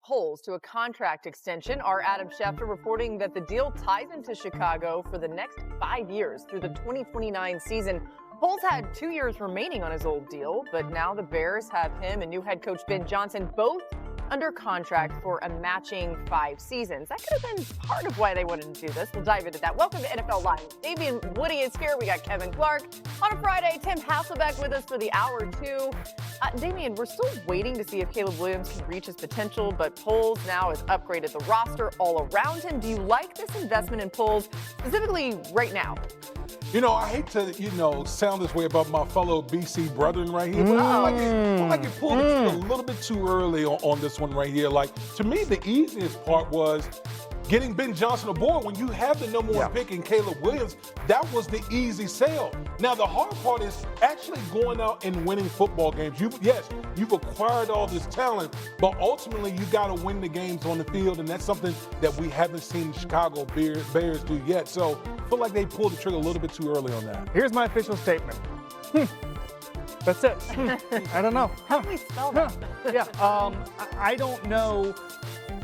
Poles to a contract extension. Our Adam Schefter reporting that the deal ties into Chicago for the next 5 years through the 2029 season. Poles had 2 years remaining on his old deal, but now the Bears have him and new head coach Ben Johnson both under contract for a matching 5 seasons. That could have been part of why they wanted to do this. We'll dive into that. Welcome to NFL Live. Damian Woody is here. We got Kevin Clark on a Friday. Tim Hasselbeck with us for the hour 2. Damian, we're still waiting to see if Caleb Williams can reach his potential, but Poles now has upgraded the roster all around him. Do you like this investment in Poles, specifically right now? You know, I hate to, sound this way about my fellow BC brethren right here, but I like it pulled it a little bit too early on this one right here. Like, to me, the easiest part was getting Ben Johnson aboard. When you have the number 1 pick in Caleb Williams, that was the easy sale. Now, the hard part is actually going out and winning football games. You've acquired all this talent, but ultimately you got to win the games on the field, and that's something that we haven't seen the Chicago Bears do yet. So I feel like they pulled the trigger a little bit too early on that. Here's my official statement. That's it. I don't know. How do we spell that? I don't know,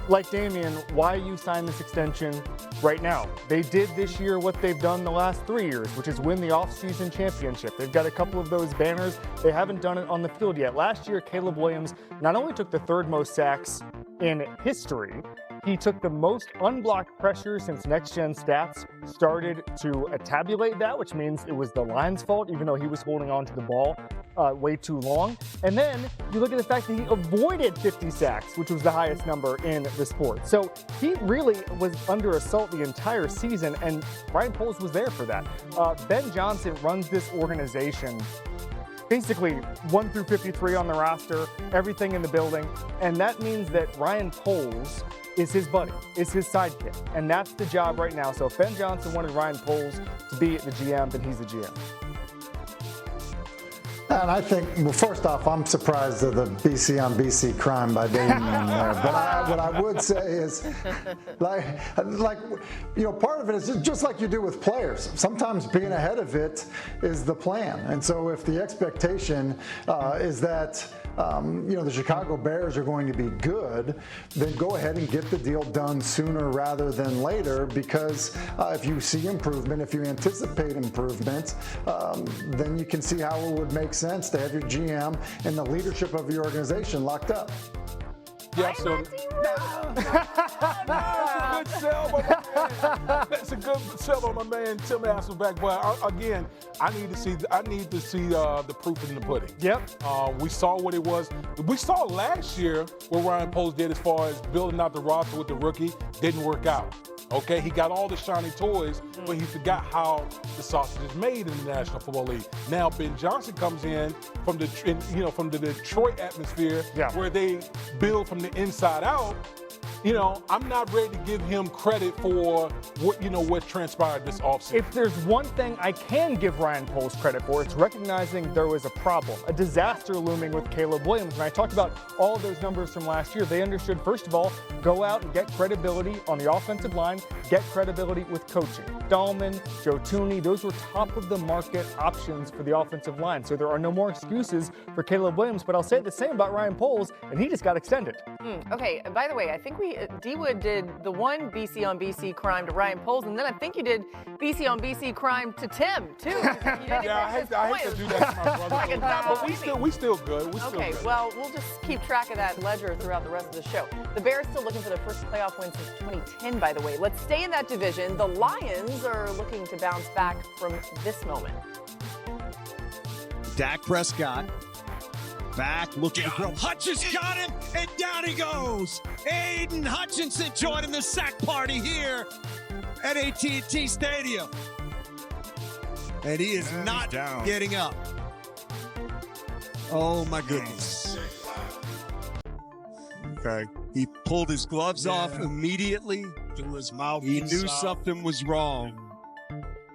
like Damian, why you signed this extension right now. They did this year what they've done the last 3 years, which is win the offseason championship. They've got a couple of those banners. They haven't done it on the field yet. Last year, Caleb Williams not only took the 3rd most sacks in history, he took the most unblocked pressure since Next Gen Stats started to tabulate that, which means it was the line's fault, even though he was holding on to the ball way too long. And then you look at the fact that he avoided 50 sacks, which was the highest number in the sport. So he really was under assault the entire season, and Ryan Poles was there for that. Ben Johnson runs this organization basically 1 through 53 on the roster, everything in the building, and that means that Ryan Poles is his buddy, is his sidekick, and that's the job right now. So if Ben Johnson wanted Ryan Poles to be the GM, then he's the GM. And I think, well, first off, I'm surprised at the BC on BC crime by Damian there. But what I would say is, part of it is just like you do with players. Sometimes being ahead of it is the plan. And so if the expectation is that the Chicago Bears are going to be good, then go ahead and get the deal done sooner rather than later, because if you see improvement, if you anticipate improvement, then you can see how it would make sense to have your GM and the leadership of your organization locked up. Yeah, so that's a good sell on my man Tim Hasselbeck. But again, I need to see the proof in the pudding. Yep. We saw what it was. We saw last year what Ryan Poles did as far as building out the roster with the rookie. Didn't work out. Okay, he got all the shiny toys, but he forgot how the sausage is made in the National Football League. Now Ben Johnson comes in from the Detroit atmosphere, where they build from the inside out. I'm not ready to give him credit for what transpired this offseason. If there's one thing I can give Ryan Poles credit for, it's recognizing there was a problem, a disaster looming with Caleb Williams. When I talked about all of those numbers from last year, they understood, first of all, go out and get credibility on the offensive line, get credibility with coaching. Dahlman, Joe Tooney, those were top of the market options for the offensive line. So there are no more excuses for Caleb Williams, but I'll say the same about Ryan Poles, and he just got extended. Okay, by the way, I think D-Wood did the one BC on BC crime to Ryan Poles, and then I think you did BC on BC crime to Tim, too. I hate to do that to my brother. But we still good. Okay, well, we'll just keep track of that ledger throughout the rest of the show. The Bears still looking for their first playoff win since 2010, by the way. Let's stay in that division. The Lions are looking to bounce back from this moment. Dak Prescott back, looking to throw. Hutchins got him, and down he goes. Aiden Hutchinson joining the sack party here at AT&T Stadium. And he is not getting up. Oh, my goodness. Okay. He pulled his gloves off immediately. To his mouth. He knew something was wrong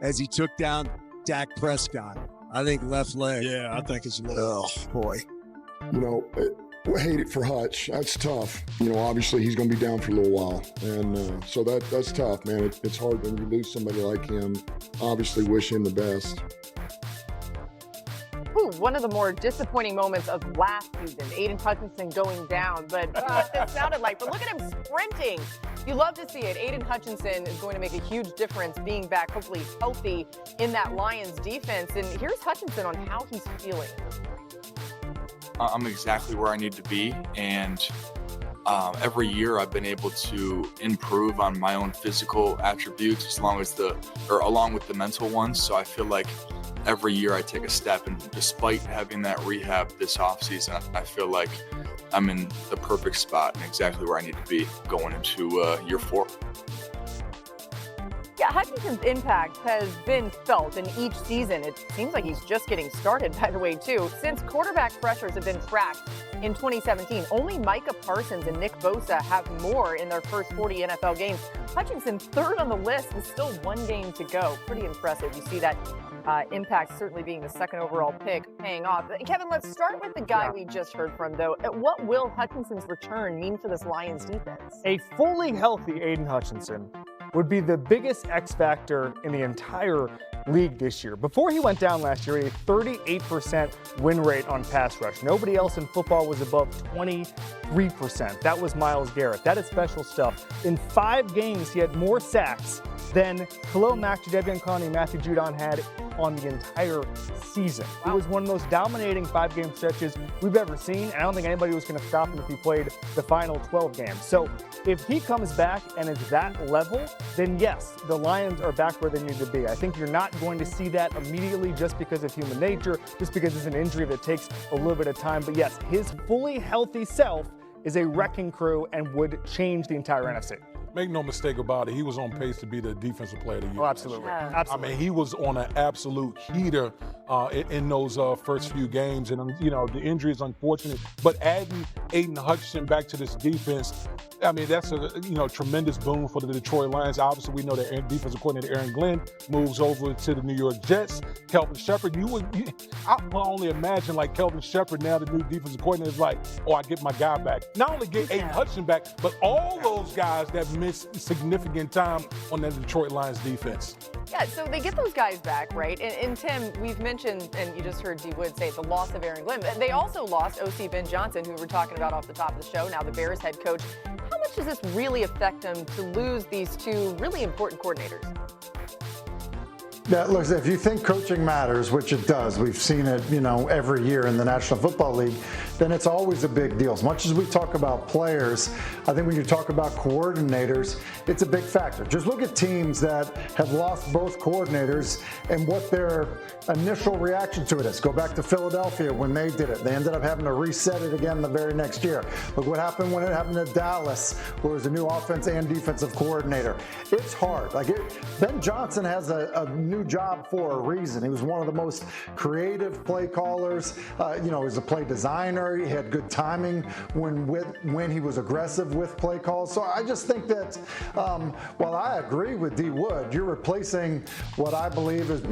as he took down Dak Prescott. I think left leg. Yeah, I think it's left. Oh, boy. I hate it for Hutch. That's tough. Obviously he's going to be down for a little while. And so that's tough, man. It's hard when you lose somebody like him. Obviously wish him the best. one of the more disappointing moments of last season, Aiden Hutchinson going down, but it sounded like, but look at him sprinting. You love to see it. Aiden Hutchinson is going to make a huge difference being back, hopefully healthy in that Lions defense. And here's Hutchinson on how he's feeling. I'm exactly where I need to be, and every year I've been able to improve on my own physical attributes along with the mental ones. So I feel like every year I take a step, and despite having that rehab this offseason, I feel like I'm in the perfect spot and exactly where I need to be going into year 4. Yeah, Hutchinson's impact has been felt in each season. It seems like he's just getting started, by the way, too. Since quarterback pressures have been tracked in 2017, only Micah Parsons and Nick Bosa have more in their first 40 NFL games. Hutchinson, third on the list, with still 1 game to go. Pretty impressive. You see that impact certainly being the second overall pick paying off. Kevin, let's start with the guy we just heard from, though. What will Hutchinson's return mean for this Lions defense? A fully healthy Aiden Hutchinson would be the biggest X factor in the entire league this year. Before he went down last year, he had a 38% win rate on pass rush. Nobody else in football was above 23%. That was Myles Garrett. That is special stuff. In 5 games, he had more sacks than Khalil Mack, Jadeveon Clowney, Matthew Judon had on the entire season. Wow. It was one of the most dominating 5-game stretches we've ever seen, and I don't think anybody was going to stop him if he played the final 12 games. So if he comes back and is that level, then yes, the Lions are back where they need to be. I think you're not going to see that immediately just because of human nature, just because it's an injury that takes a little bit of time. But yes, his fully healthy self is a wrecking crew and would change the entire NFC. Make no mistake about it, he was on pace to be the defensive player of the year. Oh, absolutely. Yeah. Absolutely. I mean, he was on an absolute heater in those first few games. And, the injury is unfortunate. But adding Aiden Hutchinson back to this defense, I mean, that's a tremendous boon for the Detroit Lions. Obviously, we know that defensive coordinator Aaron Glenn moves over to the New York Jets. Kelvin Shepherd, I can only imagine, like, Kelvin Shepherd, now the new defensive coordinator, is like, I get my guy back. Not only get Aiden Hutchinson back, but all those guys that missed significant time on that Detroit Lions defense. Yeah, so they get those guys back, right? And Tim, we've mentioned, and you just heard D. Wood say, the loss of Aaron Glenn. They also lost O.C. Ben Johnson, who we were talking about off the top of the show, now the Bears head coach. How much does this really affect them to lose these 2 really important coordinators? Yeah, look, if you think coaching matters, which it does, we've seen it, every year in the National Football League, then it's always a big deal. As much as we talk about players, I think when you talk about coordinators, it's a big factor. Just look at teams that have lost both coordinators and what their initial reaction to it is. Go back to Philadelphia when they did it. They ended up having to reset it again the very next year. Look what happened when it happened to Dallas, where it was a new offense and defensive coordinator. It's hard. Ben Johnson has a new job for a reason. He was one of the most creative play callers. He was a play designer. He had good timing when he was aggressive with play calls. So I just think that while I agree with D. Wood, you're replacing what I believe is